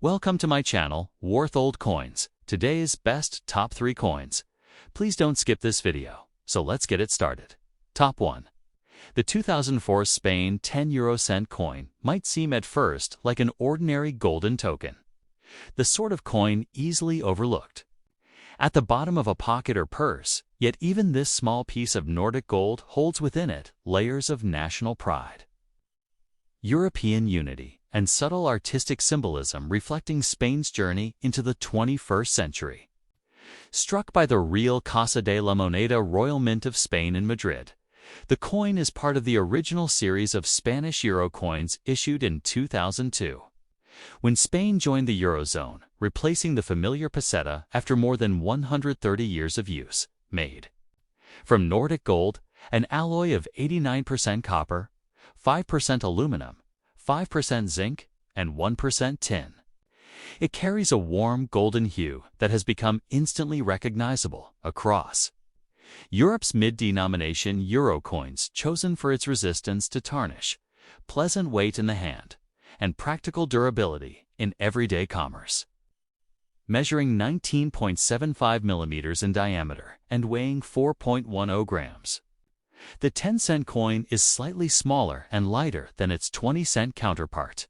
Welcome to my channel, Worth Old Coins, today's best top 3 coins. Please don't skip this video, so let's get it started. Top 1. The 2004 Spain 10 euro cent coin might seem at first like an ordinary golden token. The sort of coin easily overlooked. At the bottom of a pocket or purse, yet even this small piece of Nordic gold holds within it layers of national pride. European unity and subtle artistic symbolism reflecting Spain's journey into the 21st century. Struck by the real Casa de la Moneda Royal Mint of Spain in Madrid, the coin is part of the original series of Spanish euro coins issued in 2002. When Spain joined the Eurozone, replacing the familiar peseta after more than 130 years of use, made from Nordic gold, an alloy of 89% copper, 5% aluminum, 5% zinc, and 1% tin. It carries a warm golden hue that has become instantly recognizable across Europe's mid-denomination euro coins, chosen for its resistance to tarnish, pleasant weight in the hand, and practical durability in everyday commerce. Measuring 19.75 millimeters in diameter and weighing 4.10 grams. The 10-cent coin is slightly smaller and lighter than its 20-cent counterpart,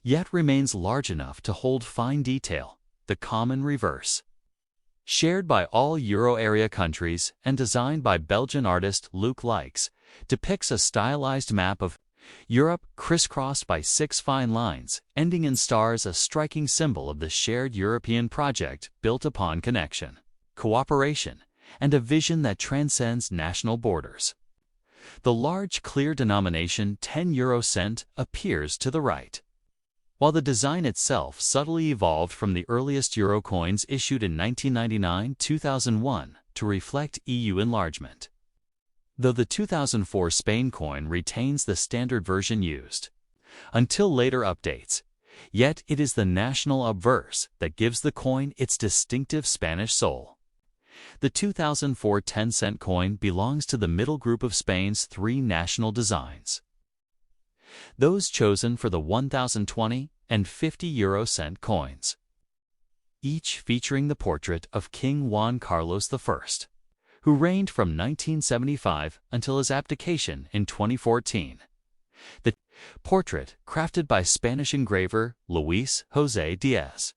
yet remains large enough to hold fine detail, the common reverse. Shared by all Euro area countries and designed by Belgian artist Luc Likes, depicts a stylized map of Europe crisscrossed by 6 fine lines, ending in stars, a striking symbol of the shared European project built upon connection, cooperation, and a vision that transcends national borders. The large, clear denomination 10 euro cent appears to the right, while the design itself subtly evolved from the earliest euro coins issued in 1999-2001 to reflect EU enlargement. Though the 2004 Spain coin retains the standard version used until later updates, yet it is the national obverse that gives the coin its distinctive Spanish soul. The 2004 10-cent coin belongs to the middle group of Spain's 3 national designs, those chosen for the 1,020 and 50 euro cent coins, each featuring the portrait of King Juan Carlos I, who reigned from 1975 until his abdication in 2014. The portrait, crafted by Spanish engraver Luis José Diaz,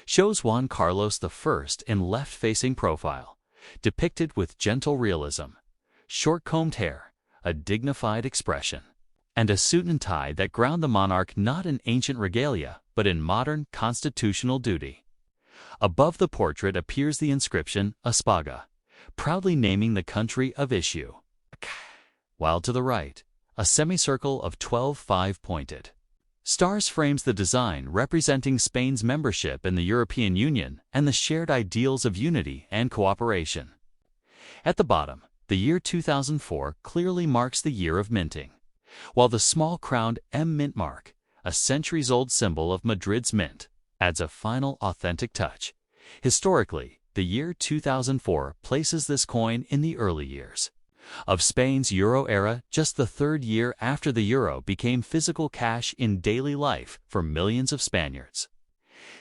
shows Juan Carlos I in left-facing profile, depicted with gentle realism, short-combed hair, a dignified expression, and a suit and tie that ground the monarch not in ancient regalia but in modern constitutional duty. Above the portrait appears the inscription Espaga, proudly naming the country of issue, while to the right, a semicircle of 12 5-pointed stars frames the design, representing Spain's membership in the European Union and the shared ideals of unity and cooperation. At the bottom, the year 2004 clearly marks the year of minting, while the small crowned M mint mark, a centuries-old symbol of Madrid's mint, adds a final authentic touch. Historically, the year 2004 places this coin in the early years of Spain's Euro era, just the 3rd year after the euro became physical cash in daily life for millions of Spaniards.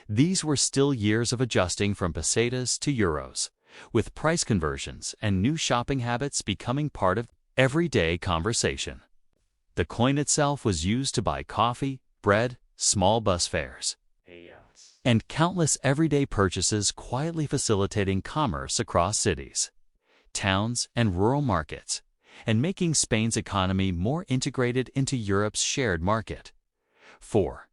These were still years of adjusting from pesetas to euros, with price conversions and new shopping habits becoming part of everyday conversation. The coin itself was used to buy coffee, bread, small bus fares, and countless everyday purchases, quietly facilitating commerce across cities, towns, and rural markets, and making Spain's economy more integrated into Europe's shared market. 4.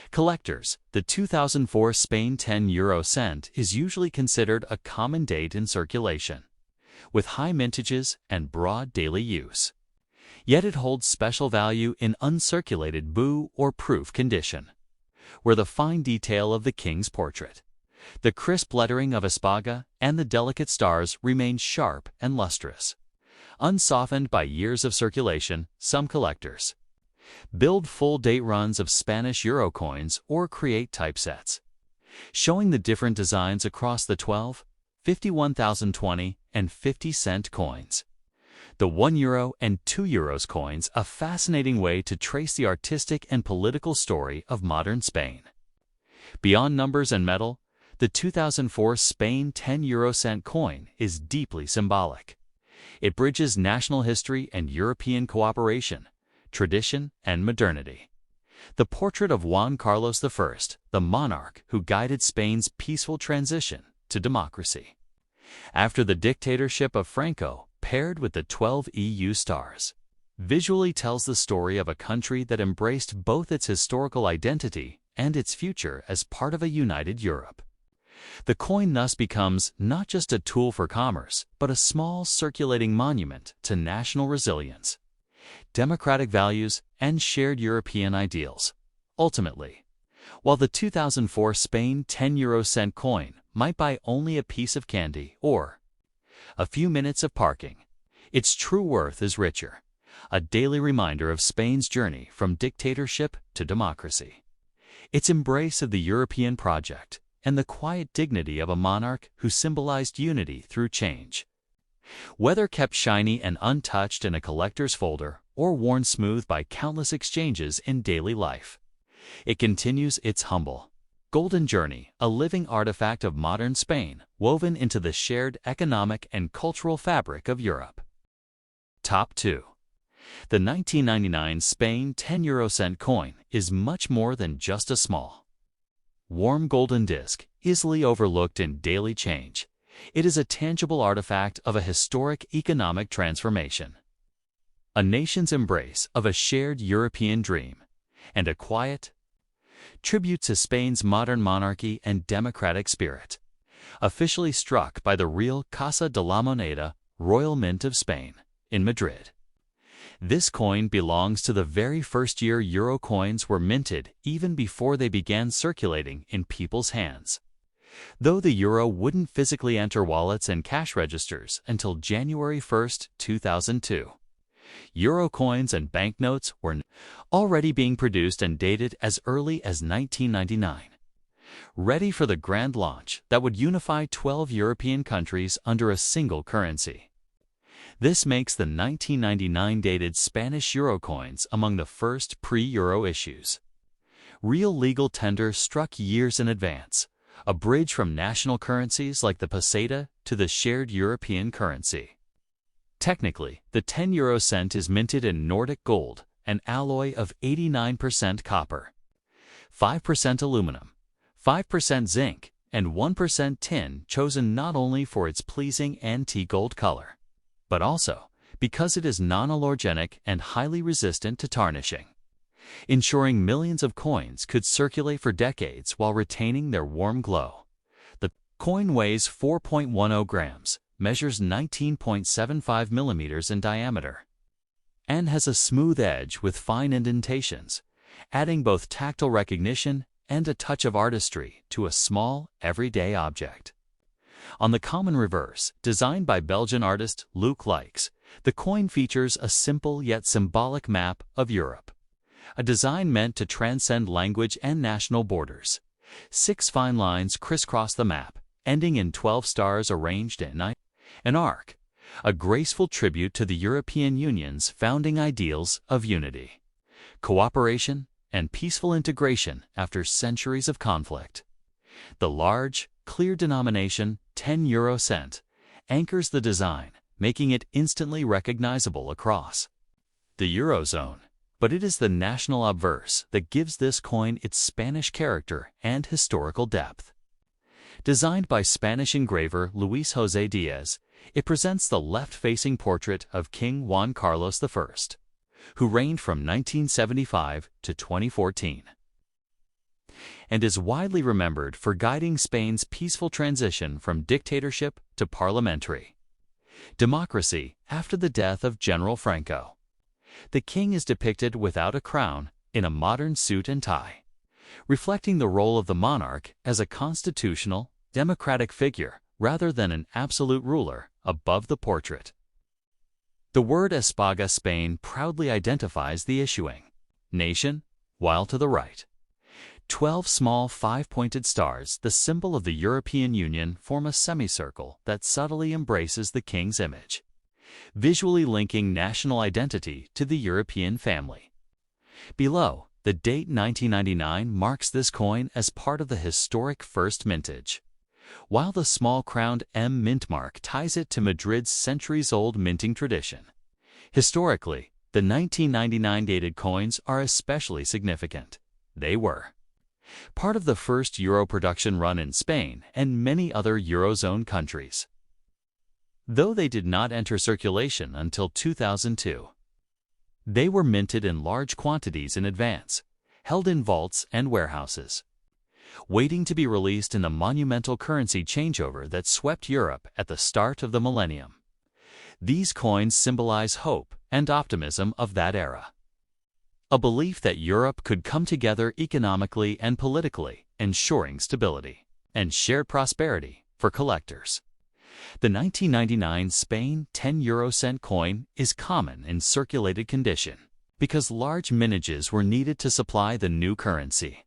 Collectors. The 2004 Spain 10 euro cent is usually considered a common date in circulation, with high mintages and broad daily use. Yet it holds special value in uncirculated boo or proof condition, where the fine detail of the king's portrait, the crisp lettering of Espaga, and the delicate stars remain sharp and lustrous. Unsoftened by years of circulation, some collectors build full-date runs of Spanish euro coins or create typesets, showing the different designs across the 12, 51,020, and 50-cent coins. The 1 euro and 2 euros coins, a fascinating way to trace the artistic and political story of modern Spain. Beyond numbers and metal, the 2004 Spain 10 cent coin is deeply symbolic. It bridges national history and European cooperation, tradition and modernity. The portrait of Juan Carlos I, the monarch who guided Spain's peaceful transition to democracy. After the dictatorship of Franco, paired with the 12 EU stars, visually tells the story of a country that embraced both its historical identity and its future as part of a united Europe. The coin thus becomes not just a tool for commerce, but a small circulating monument to national resilience, democratic values, and shared European ideals. Ultimately, while the 2004 Spain 10 cent coin might buy only a piece of candy or a few minutes of parking, its true worth is richer, a daily reminder of Spain's journey from dictatorship to democracy, its embrace of the European project, and the quiet dignity of a monarch who symbolized unity through change. Whether kept shiny and untouched in a collector's folder or worn smooth by countless exchanges in daily life, it continues its humble, golden journey, a living artifact of modern Spain woven into the shared economic and cultural fabric of Europe. Top 2. The 1999 Spain 10 cent coin is much more than just a small, warm golden disc, easily overlooked in daily change. It is a tangible artifact of a historic economic transformation, a nation's embrace of a shared European dream, and a quiet tribute to Spain's modern monarchy and democratic spirit. Officially struck by the Real Casa de la Moneda, Royal Mint of Spain, in Madrid. This coin belongs to the very first year euro coins were minted, even before they began circulating in people's hands. Though the euro wouldn't physically enter wallets and cash registers until January 1, 2002. Euro coins and banknotes were already being produced and dated as early as 1999. Ready for the grand launch that would unify 12 European countries under a single currency. This makes the 1999 dated Spanish euro coins among the first pre-euro issues. Real legal tender struck years in advance, a bridge from national currencies like the peseta to the shared European currency. Technically, the 10 cent is minted in Nordic gold, an alloy of 89% copper, 5% aluminum, 5% zinc, and 1% tin, chosen not only for its pleasing antique gold color, but also because it is non-allergenic and highly resistant to tarnishing, ensuring millions of coins could circulate for decades while retaining their warm glow. The coin weighs 4.10 grams, measures 19.75 millimeters in diameter, and has a smooth edge with fine indentations, adding both tactile recognition and a touch of artistry to a small, everyday object. On the common reverse, designed by Belgian artist Luc Likes, the coin features a simple yet symbolic map of Europe, a design meant to transcend language and national borders. 6 fine lines crisscross the map, ending in 12 stars arranged in an arc, a graceful tribute to the European Union's founding ideals of unity, cooperation, and peaceful integration after centuries of conflict. The large, clear denomination 10 cent anchors the design, making it instantly recognizable across the Eurozone. But it is the national obverse that gives this coin its Spanish character and historical depth. Designed by Spanish engraver Luis José Díaz, it presents the left-facing portrait of King Juan Carlos I, who reigned from 1975 to 2014, and is widely remembered for guiding Spain's peaceful transition from dictatorship to parliamentary democracy after the death of General Franco. The king is depicted without a crown, in a modern suit and tie, reflecting the role of the monarch as a constitutional, democratic figure rather than an absolute ruler above the portrait. The word España Spain proudly identifies the issuing nation, while to the right, 12 small 5-pointed stars, the symbol of the European Union, form a semicircle that subtly embraces the king's image, visually linking national identity to the European family. Below, The date 1999 marks this coin as part of the historic first mintage, while the small crowned M mint mark ties it to Madrid's centuries-old minting tradition. Historically, the 1999 dated coins are especially significant. They were part of the first euro production run in Spain and many other Eurozone countries, though they did not enter circulation until 2002. They were minted in large quantities in advance, held in vaults and warehouses, waiting to be released in the monumental currency changeover that swept Europe at the start of the millennium. These coins symbolize hope and optimism of that era, a belief that Europe could come together economically and politically, ensuring stability and shared prosperity for collectors. The 1999 Spain 10 euro cent coin is common in circulated condition because large mintages were needed to supply the new currency.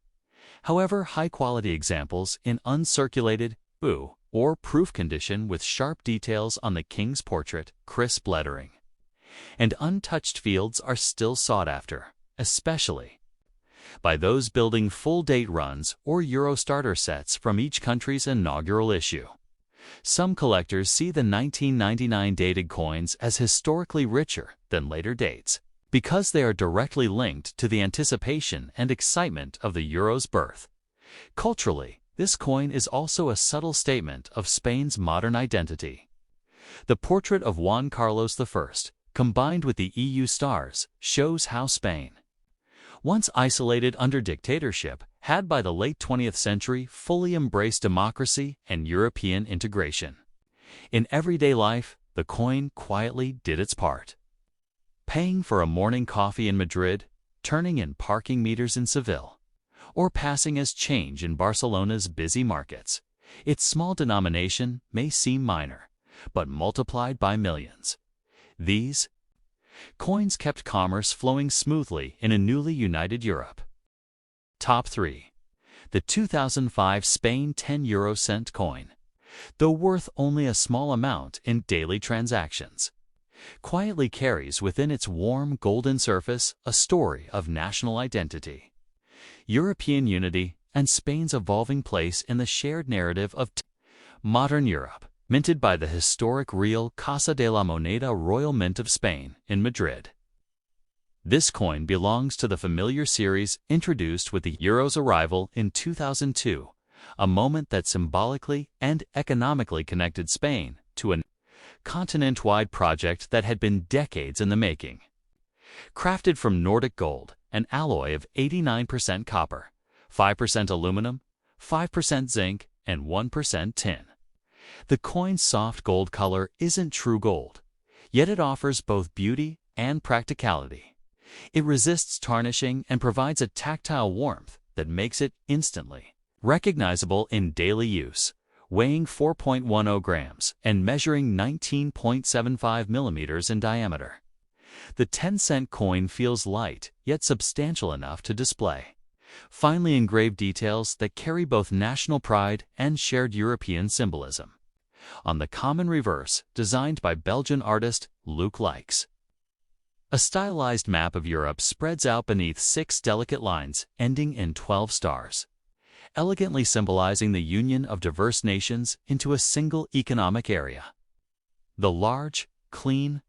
However, high-quality examples in uncirculated, BU, or proof condition with sharp details on the king's portrait, crisp lettering, and untouched fields are still sought after, especially by those building full-date runs or Euro starter sets from each country's inaugural issue. Some collectors see the 1999 dated coins as historically richer than later dates because they are directly linked to the anticipation and excitement of the euro's birth. Culturally, this coin is also a subtle statement of Spain's modern identity. The portrait of Juan Carlos I, combined with the EU stars, shows how Spain, once isolated under dictatorship, had by the late 20th century fully embraced democracy and European integration. In everyday life, the coin quietly did its part. Paying for a morning coffee in Madrid, turning in parking meters in Seville, or passing as change in Barcelona's busy markets, its small denomination may seem minor, but multiplied by millions. These coins kept commerce flowing smoothly in a newly united Europe. Top 3. The 2005 Spain 10 euro cent coin, though worth only a small amount in daily transactions, quietly carries within its warm golden surface a story of national identity, European unity, and Spain's evolving place in the shared narrative of modern Europe. Minted by the historic Real Casa de la Moneda Royal Mint of Spain in Madrid. This coin belongs to the familiar series introduced with the euro's arrival in 2002, a moment that symbolically and economically connected Spain to a continent-wide project that had been decades in the making. Crafted from Nordic gold, an alloy of 89% copper, 5% aluminum, 5% zinc, and 1% tin. The coin's soft gold color isn't true gold, yet it offers both beauty and practicality. It resists tarnishing and provides a tactile warmth that makes it instantly recognizable in daily use, weighing 4.10 grams and measuring 19.75 millimeters in diameter. The 10-cent coin feels light, yet substantial enough to display finely engraved details that carry both national pride and shared European symbolism. On the common reverse, designed by Belgian artist Luc Likes, a stylized map of Europe spreads out beneath 6 delicate lines ending in 12 stars, elegantly symbolizing the union of diverse nations into a single economic area. The large, clean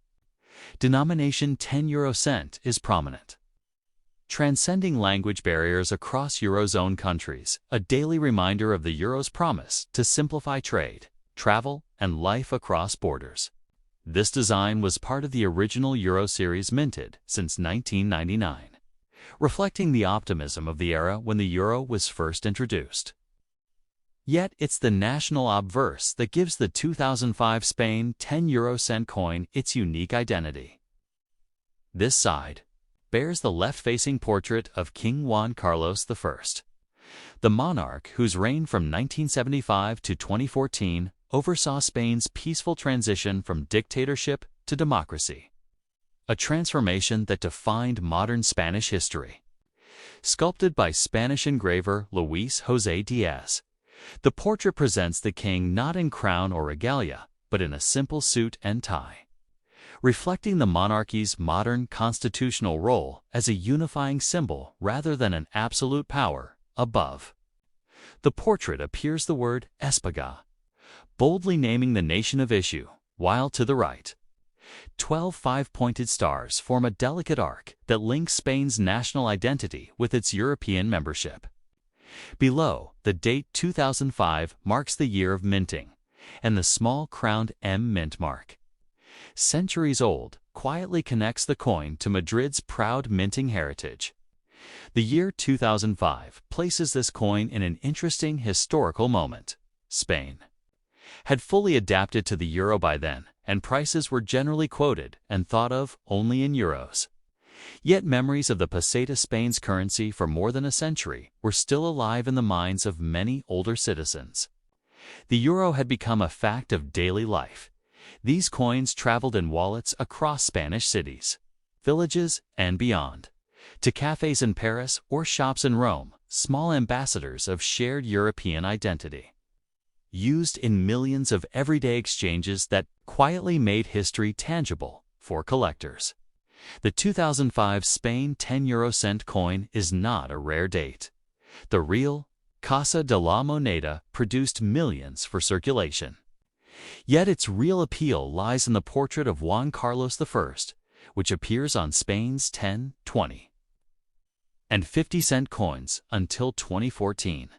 denomination 10 euro cent is prominent, transcending language barriers across Eurozone countries, a daily reminder of the euro's promise to simplify trade, travel, and life across borders. This design was part of the original Euro series minted since 1999, reflecting the optimism of the era when the euro was first introduced. Yet it's the national obverse that gives the 2005 Spain 10 euro cent coin its unique identity. This side bears the left-facing portrait of King Juan Carlos I, the monarch whose reign from 1975 to 2014 oversaw Spain's peaceful transition from dictatorship to democracy, a transformation that defined modern Spanish history. Sculpted by Spanish engraver Luis José Diaz, the portrait presents the king not in crown or regalia, but in a simple suit and tie, reflecting the monarchy's modern constitutional role as a unifying symbol rather than an absolute power. Above the portrait appears the word Espaga, boldly naming the nation of issue, while to the right, 12 five-pointed stars form a delicate arc that links Spain's national identity with its European membership. Below, the date 2005 marks the year of minting, and the small crowned M mint mark, centuries old, quietly connects the coin to Madrid's proud minting heritage. The year 2005 places this coin in an interesting historical moment. Spain had fully adapted to the euro by then, and prices were generally quoted and thought of only in euros. Yet memories of the peseta, Spain's currency for more than a century, were still alive in the minds of many older citizens. The euro had become a fact of daily life. These coins traveled in wallets across Spanish cities, villages, and beyond, to cafes in Paris or shops in Rome, small ambassadors of shared European identity, used in millions of everyday exchanges that quietly made history tangible for collectors. The 2005 Spain 10 euro cent coin is not a rare date. The real Casa de la Moneda produced millions for circulation. Yet its real appeal lies in the portrait of Juan Carlos I, which appears on Spain's 10, 20, and 50-cent coins until 2014,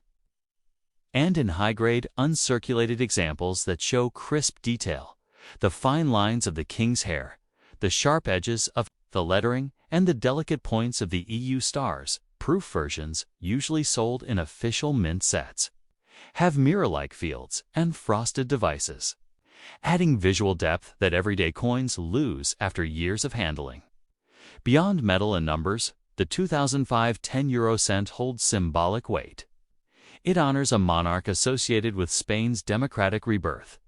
and in high-grade, uncirculated examples that show crisp detail, the fine lines of the king's hair, the sharp edges of the lettering, and the delicate points of the EU stars. Proof versions, usually sold in official mint sets, have mirror-like fields and frosted devices, adding visual depth that everyday coins lose after years of handling. Beyond metal and numbers, the 2005 10 euro cent holds symbolic weight. It honors a monarch associated with Spain's democratic rebirth,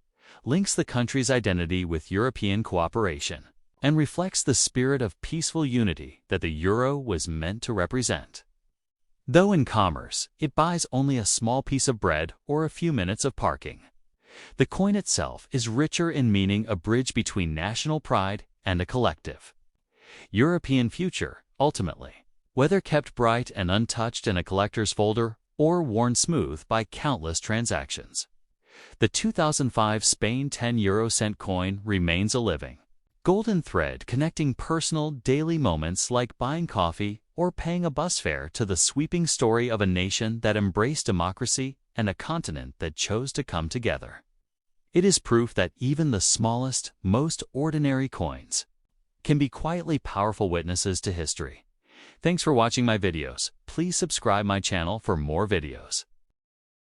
links the country's identity with European cooperation, and reflects the spirit of peaceful unity that the euro was meant to represent. Though in commerce, it buys only a small piece of bread or a few minutes of parking, the coin itself is richer in meaning, a bridge between national pride and a collective European future. Ultimately, whether kept bright and untouched in a collector's folder or worn smooth by countless transactions, the 2005 Spain 10 euro cent coin remains a living golden thread connecting personal, daily moments like buying coffee or paying a bus fare to the sweeping story of a nation that embraced democracy and a continent that chose to come together. It is proof that even the smallest, most ordinary coins can be quietly powerful witnesses to history. Thanks for watching my videos. Please subscribe my channel for more videos.